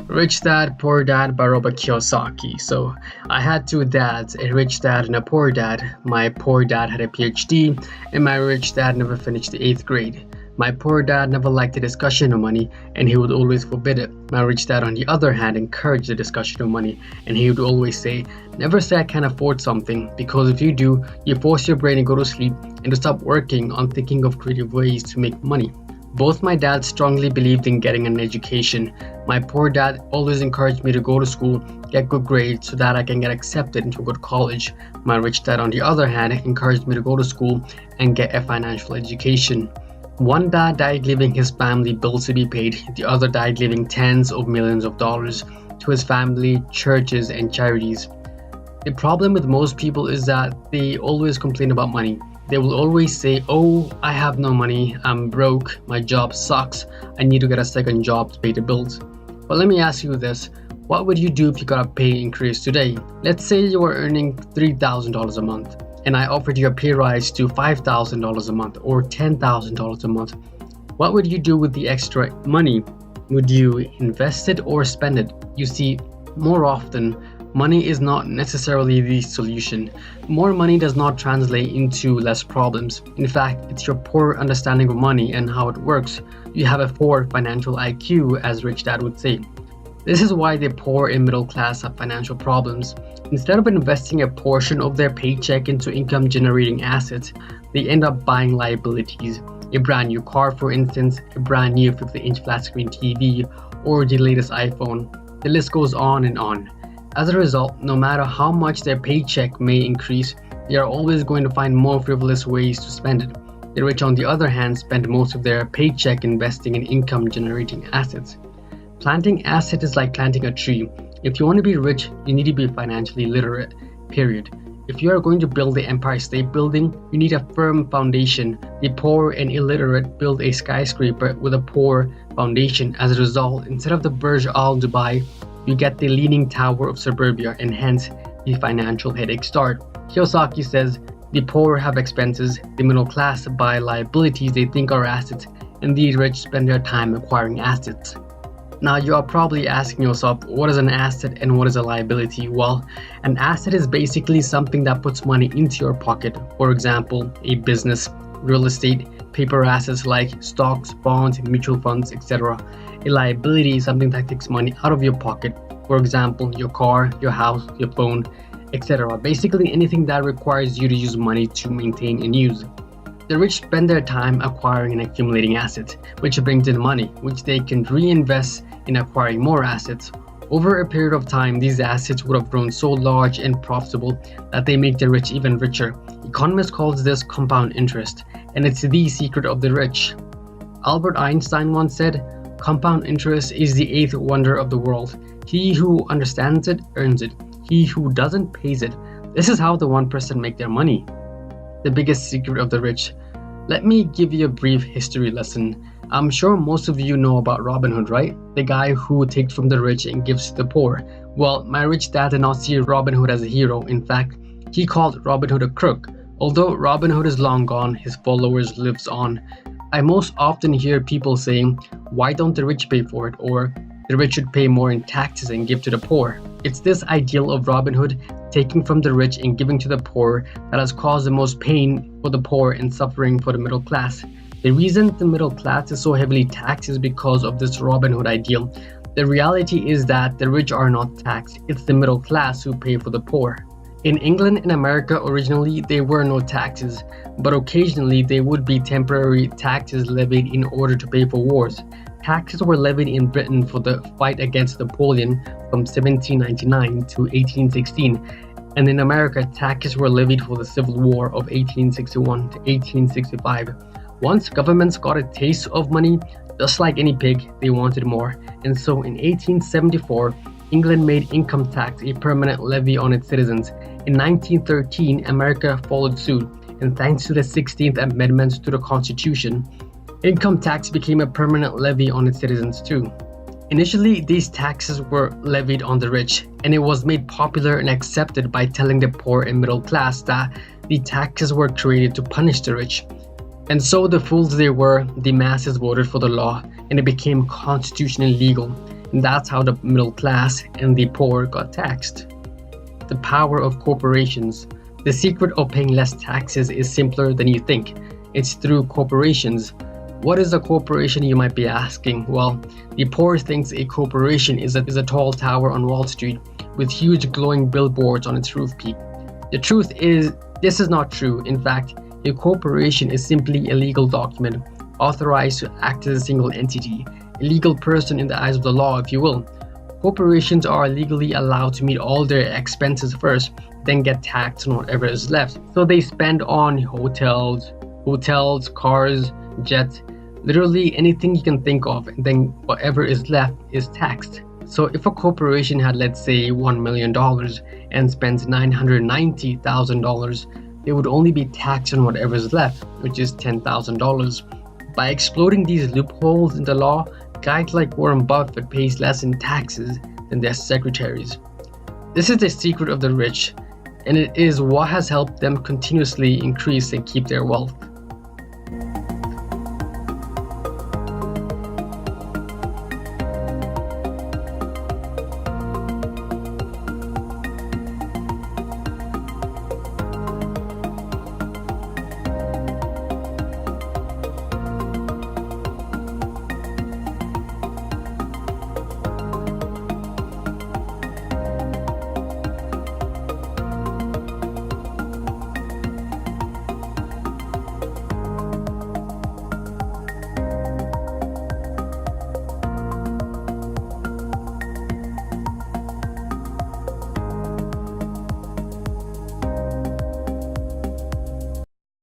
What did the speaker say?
Rich Dad, Poor Dad by Robert Kiyosaki. So I had two dads, a rich dad and a poor dad. My poor dad had a PhD, and my rich dad never finished the 8th grade. My poor dad never liked the discussion of money, and he would always forbid it. My rich dad, on the other hand, encouraged the discussion of money, and he would always say, never say I can't afford something, because if you do, you force your brain to go to sleep and to stop working on thinking of creative ways to make money. Both my dads strongly believed in getting an education. My poor dad always encouraged me to go to school, get good grades so that I can get accepted into a good college. My rich dad, on the other hand, encouraged me to go to school and get a financial education. One dad died leaving his family bills to be paid, the other died leaving tens of millions of dollars to his family, churches, and charities. The problem with most people is that they always complain about money. They will always say, oh, I have no money, I'm broke, my job sucks, I need to get a second job to pay the bills. But let me ask you this, what would you do if you got a pay increase today? Let's say you were earning $3,000 a month, and I offered you a pay rise to $5,000 a month or $10,000 a month. What would you do with the extra money? Would you invest it or spend it? You see, more often, money is not necessarily the solution. More money does not translate into less problems. In fact, it's your poor understanding of money and how it works. You have a poor financial IQ, as Rich Dad would say. This is why the poor and middle class have financial problems. Instead of investing a portion of their paycheck into income generating assets, they end up buying liabilities. A brand new car, for instance, a brand new 50-inch flat screen TV, or the latest iPhone. The list goes on and on. As a result, no matter how much their paycheck may increase, they are always going to find more frivolous ways to spend it. The rich, on the other hand, spend most of their paycheck investing in income-generating assets. Planting assets is like planting a tree. If you want to be rich, you need to be financially literate, period. If you are going to build the Empire State Building, you need a firm foundation. The poor and illiterate build a skyscraper with a poor foundation. As a result, instead of the Burj Al Dubai, you get the Leaning Tower of Suburbia, and hence the financial headache start. Kiyosaki says, the poor have expenses, the middle class buy liabilities they think are assets, and the rich spend their time acquiring assets. Now you are probably asking yourself, what is an asset and what is a liability? Well, an asset is basically something that puts money into your pocket. For example, a business, real estate, paper assets like stocks, bonds, mutual funds, etc. A liability is something that takes money out of your pocket. For example, your car, your house, your phone, etc. Basically anything that requires you to use money to maintain and use. The rich spend their time acquiring and accumulating assets, which brings in money, which they can reinvest in acquiring more assets. Over a period of time, these assets would have grown so large and profitable that they make the rich even richer. Economists call this compound interest, and it's the secret of the rich. Albert Einstein once said, compound interest is the 8th wonder of the world. He who understands it earns it. He who doesn't pays it. This is how the 1% make their money. The biggest secret of the rich. Let me give you a brief history lesson. I'm sure most of you know about Robin Hood, right? The guy who takes from the rich and gives to the poor. Well, my rich dad did not see Robin Hood as a hero. In fact, he called Robin Hood a crook. Although Robin Hood is long gone, his followers lives on. I most often hear people saying, why don't the rich pay for it? Or the rich should pay more in taxes and give to the poor. It's this ideal of Robin Hood taking from the rich and giving to the poor that has caused the most pain for the poor and suffering for the middle class. The reason the middle class is so heavily taxed is because of this Robin Hood ideal. The reality is that the rich are not taxed. It's the middle class who pay for the poor. In England and America originally, there were no taxes, but occasionally there would be temporary taxes levied in order to pay for wars. Taxes were levied in Britain for the fight against Napoleon from 1799 to 1816, and in America, taxes were levied for the Civil War of 1861 to 1865. Once governments got a taste of money, just like any pig, they wanted more, and so in 1874, England made income tax a permanent levy on its citizens. In 1913, America followed suit, and thanks to the 16th Amendment to the Constitution, income tax became a permanent levy on its citizens too. Initially, these taxes were levied on the rich, and it was made popular and accepted by telling the poor and middle class that the taxes were created to punish the rich. And so the fools they were, the masses voted for the law, and it became constitutionally legal. And that's how the middle class and the poor got taxed. The power of corporations. The secret of paying less taxes is simpler than you think. It's through corporations. What is a corporation, you might be asking? Well, the poor thinks a corporation is a tall tower on Wall Street with huge glowing billboards on its roof peak. The truth is, this is not true. In fact, a corporation is simply a legal document authorized to act as a single entity, a legal person in the eyes of the law, if you will. Corporations are legally allowed to meet all their expenses first, then get taxed on whatever is left. So they spend on hotels, cars, jets, literally anything you can think of, and then whatever is left is taxed. So if a corporation had, let's say, $1 million and spends $990,000, they would only be taxed on whatever is left, which is $10,000. By exploiting these loopholes in the law, guys like Warren Buffett pays less in taxes than their secretaries. This is the secret of the rich, and it is what has helped them continuously increase and keep their wealth.